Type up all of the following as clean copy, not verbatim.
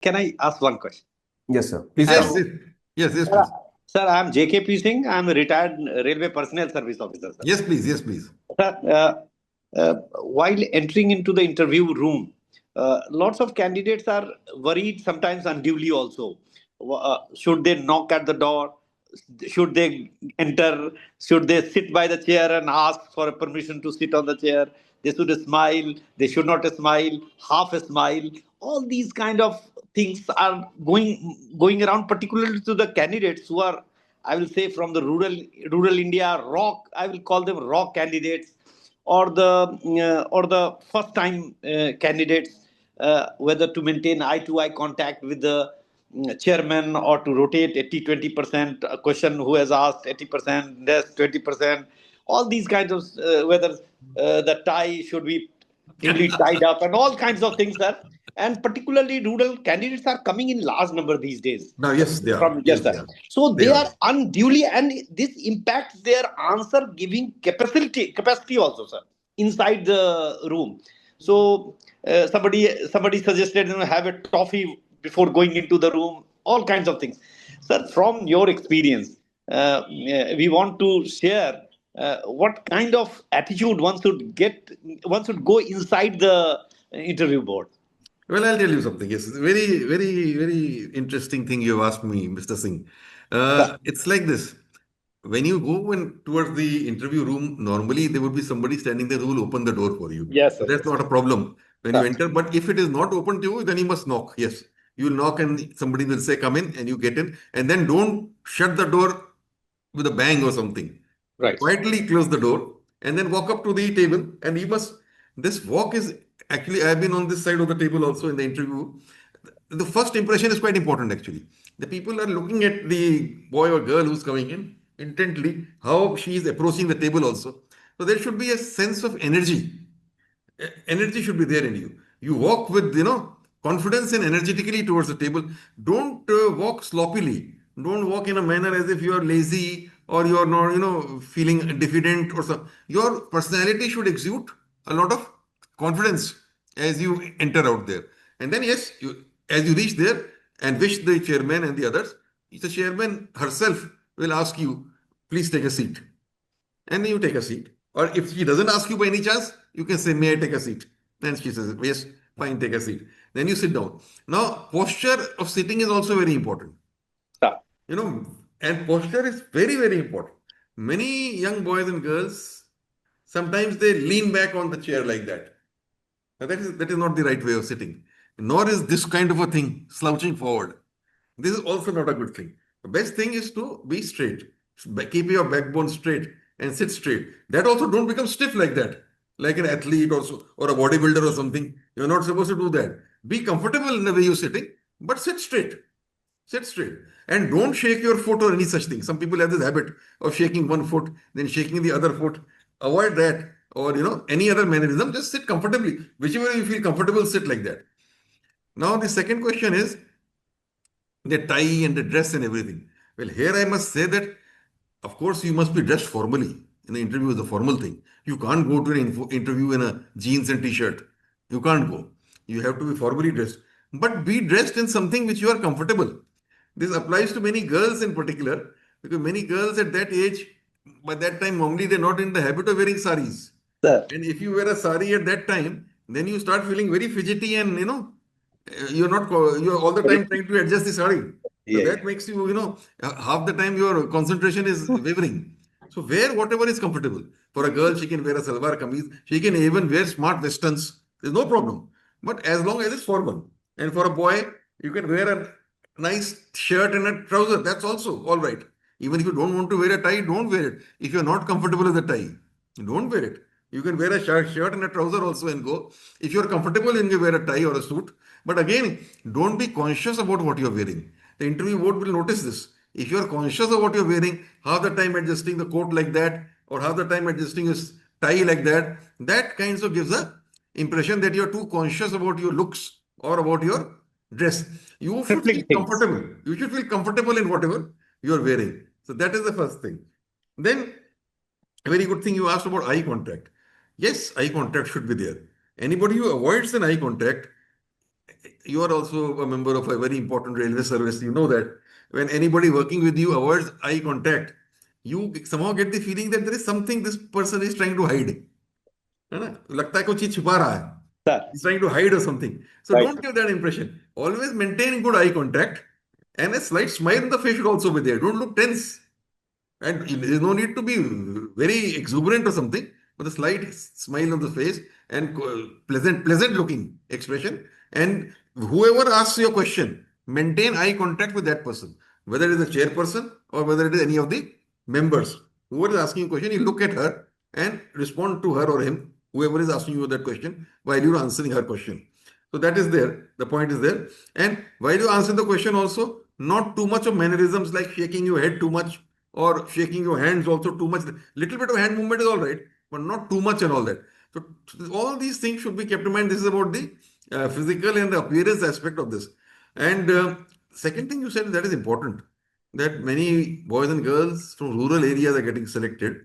Can I ask one question? Yes, sir. Please Hello. come. Yes, Sir, please. sir, I'm JKP Singh. I'm a retired railway personnel service officer, sir. Yes, please. Sir, while entering into the interview room, lots of candidates are worried, sometimes unduly also. Should they knock at the door? Should they enter? Should they sit by the chair and ask for a permission to sit on the chair? They should smile. They should not smile. Half a smile. All these kind of things are going around, particularly to the candidates who are, I will say, from the rural India, rock. I will call them rock candidates, or the first time candidates, whether to maintain eye to eye contact with the chairman or to rotate 80-20%, a question who has asked 80%, there's 20%, all these kinds of, whether the tie should be duly tied up, and all kinds of things, sir. And particularly rural candidates are coming in large number these days. Now, yes, they are. From Yes, yes, they sir. are. So They they are. are unduly, and this impacts their answer giving capacity also, sir, inside the room. So somebody suggested, have a toffee before going into the room, all kinds of things, sir. From your experience, we want to share what kind of attitude one should go inside the interview board. Well, I'll tell you something. Yes, it's a very interesting thing you have asked me, Mr. Singh. Sir. It's like this. When you go towards the interview room, normally there would be somebody standing there who will open the door for you. Yes, So sir. that's Yes. not a problem when you Sir. enter. But if it is not open to you, then you must knock. Yes, you will knock and somebody will say, come in, and you get in. And then don't shut the door with a bang or something. Right. Quietly close the door and then walk up to the table. And you must, this walk is actually, I've been on this side of the table also in the interview. The first impression is quite important actually. The people are looking at the boy or girl who's coming in intently, how she is approaching the table also. So there should be a sense of energy. Energy should be there in you. You walk with, confidence and energetically towards the table. Don't walk sloppily. Don't walk in a manner as if you are lazy or you are not, feeling diffident or so. Your personality should exude a lot of confidence as you enter out there. And then, yes, as you reach there and wish the chairman and the others, the chairman herself will ask you, please take a seat. And then you take a seat. Or if she doesn't ask you by any chance, you can say, may I take a seat? Then she says, yes, fine, take a seat. Then you sit down. Now, posture of sitting is also very important. Sir. And posture is very important. Many young boys and girls, sometimes they lean back on the chair like that. Now, that is not the right way of sitting. Nor is this kind of a thing, slouching forward. This is also not a good thing. The best thing is to be straight. Keep your backbone straight and sit straight. That also don't become stiff like that, like an athlete or a bodybuilder or something. You're not supposed to do that. Be comfortable in the way you're sitting, but sit straight. Sit straight. And don't shake your foot or any such thing. Some people have this habit of shaking one foot, then shaking the other foot. Avoid that. Or, any other mannerism. Just sit comfortably. Whichever you feel comfortable, sit like that. Now, the second question is the tie and the dress and everything. Well, here I must say that, of course, you must be dressed formally. In the interview is a formal thing. You can't go to an interview in a jeans and t-shirt. You can't go. You have to be formally dressed. But be dressed in something which you are comfortable. This applies to many girls in particular, because many girls at that age, by that time, normally they're not in the habit of wearing saris. Sir. And if you wear a sari at that time, then you start feeling very fidgety and, you're all the time trying to adjust the sari. So Yeah. that makes you, half the time your concentration is wavering. So wear whatever is comfortable. For a girl, she can wear a salwar kameez. She can even wear smart westerns. There's no problem. But as long as it's formal. And for a boy, you can wear a nice shirt and a trouser. That's also all right. Even if you don't want to wear a tie, don't wear it. If you're not comfortable with a tie, don't wear it. You can wear a shirt and a trouser also and go. If you're comfortable, then you wear a tie or a suit. But again, don't be conscious about what you're wearing. The interview board will notice this. If you're conscious of what you're wearing, half the time adjusting the coat like that, or half the time adjusting your tie like that, that kind of gives a impression that you're too conscious about your looks or about your dress. You should feel comfortable. You should feel comfortable in whatever you're wearing. So that is the first thing. Then, a very good thing you asked about eye contact. Yes, eye contact should be there. Anybody who avoids an eye contact you are also a member of a very important railway service. You know that when anybody working with you avoids eye contact, you somehow get the feeling that there is something this person is trying to hide. है ना? लगता है कुछ चीज छुपा रहा है. Sir. He's trying to hide or something. So Right. don't give that impression. Always maintain good eye contact, and a slight smile on the face should also be there. Don't look tense. And there's no need to be very exuberant or something, but a slight smile on the face and pleasant looking expression. And whoever asks you a question, maintain eye contact with that person, whether it is a chairperson or whether it is any of the members. Whoever is asking a question, you look at her and respond to her or him, whoever is asking you that question, while you're answering her question. So that is there. The point is there. And while you answer the question also, not too much of mannerisms like shaking your head too much or shaking your hands also too much. Little bit of hand movement is all right, but not too much and all that. So all these things should be kept in mind. This is about the physical and the appearance aspect of this. And second thing you said that is important, that many boys and girls from rural areas are getting selected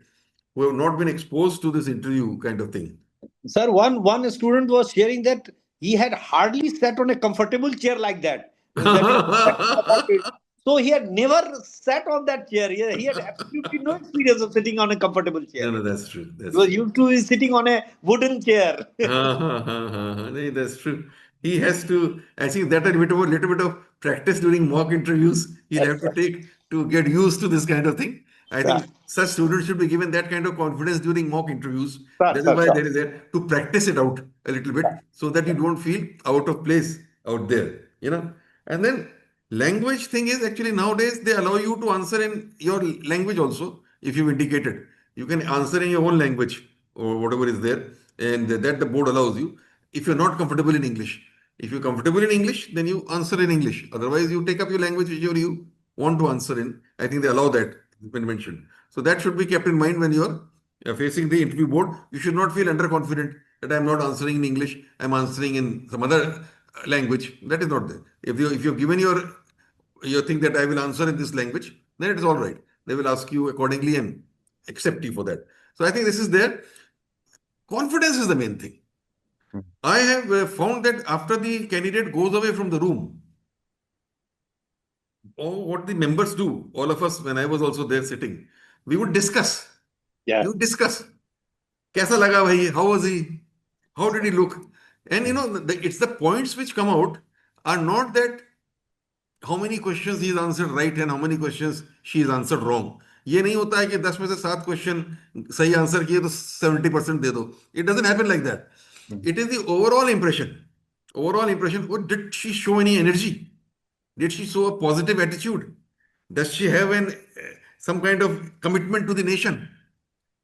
who have not been exposed to this interview kind of thing. Sir, one student was sharing that he had hardly sat on a comfortable chair like that. That you are talking about it. So he had never sat on that chair. He had absolutely no experience of sitting on a comfortable chair. No, no, that's true. He That's was true. used to sitting on a wooden chair. No, that's true. He has to, I think that a little bit of practice during mock interviews he'll have to take to get used to this kind of thing. I Sir, think such students should be given that kind of confidence during mock interviews. sir, That is sir, why sir. there is there to practice it out a little bit so that you don't feel out of place out there, you know. And then language thing is actually nowadays they allow you to answer in your language also if you indicate it. You can answer in your own language or whatever is there, and that the board allows you. If you're not comfortable in English, if you're comfortable in English, then you answer in English. Otherwise, you take up your language whichever you want to answer in. I think they allow that, it's been mentioned. So that should be kept in mind when you're facing the interview board. You should not feel underconfident that I'm not answering in English, I'm answering in some other language. That is not there. If you've given your think that I will answer in this language, then it is all right. They will ask you accordingly and accept you for that. So I think this is there. Confidence is the main thing. I have found that after the candidate goes away from the room, what the members do, all of us, when I was also there sitting, we would discuss. Yeah. You discuss. Kaisa laga bhai? How was he? How did he look? And it's the points which come out are not that how many questions he has answered right and how many questions she has answered wrong. ये नहीं होता है कि 10 में से 7 question सही answer किए तो 70% दे दो. It doesn't happen like that. It is the overall impression. Overall impression. What, did she show any energy? Did she show a positive attitude? Does she have some kind of commitment to the nation?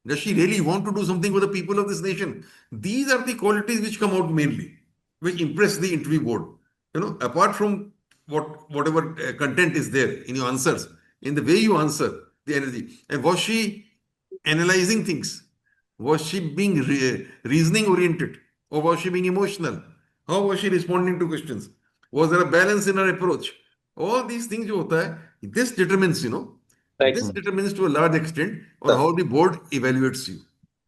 Does she really want to do something for the people of this nation? These are the qualities which come out mainly, which impress the interview board. Apart from whatever content is there in your answers, in the way you answer, the energy. And was she analyzing things? Was she being reasoning oriented? Or was she being emotional? How was she responding to questions? Was there a balance in her approach? All these things, this determines, Right. this determines to a large extent on Sir. how the board evaluates you.